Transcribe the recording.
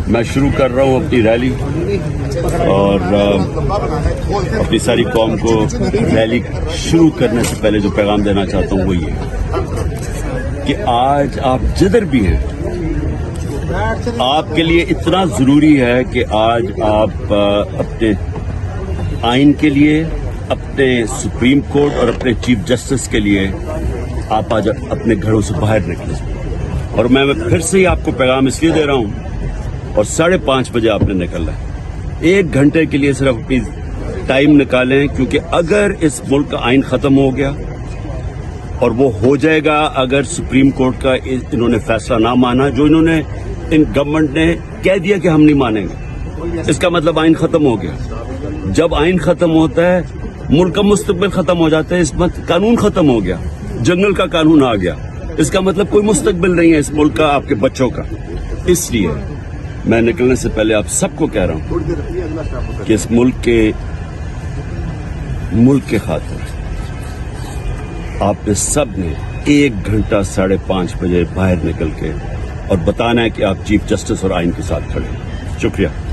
میں شروع کر رہا ہوں اپنی ریلی اور اپنی ساری قوم کو ریلی شروع کرنے سے پہلے جو پیغام دینا چاہتا ہوں وہ یہ کہ آج آپ جدھر بھی ہیں آپ کے لیے اتنا ضروری ہے کہ آج آپ اپنے آئین کے لیے، اپنے سپریم کورٹ اور اپنے چیف جسٹس کے لیے آپ آج اپنے گھروں سے باہر نکلیں. اور میں پھر سے ہی آپ کو پیغام اس لیے دے رہا ہوں اور 5:30 بجے آپ نے نکلنا ہے. 1 گھنٹے کے لیے صرف اپنی ٹائم نکالیں، کیونکہ اگر اس ملک کا آئین ختم ہو گیا اور وہ ہو جائے گا اگر سپریم کورٹ کا انہوں نے فیصلہ نہ مانا، جو انہوں نے ان گورنمنٹ نے کہہ دیا کہ ہم نہیں مانیں گے، اس کا مطلب آئین ختم ہو گیا. جب آئین ختم ہوتا ہے ملک کا مستقبل ختم ہو جاتا ہے. اس وقت قانون ختم ہو گیا، جنگل کا قانون آ گیا، اس کا مطلب کوئی مستقبل نہیں ہے اس ملک کا، آپ کے بچوں کا. اس لیے میں نکلنے سے پہلے آپ سب کو کہہ رہا ہوں کہ اس ملک کے خاطر آپ نے سب نے 1 گھنٹہ 5:30 بجے باہر نکل کے اور بتانا ہے کہ آپ چیف جسٹس اور آئین کے ساتھ کھڑے ہیں. شکریہ.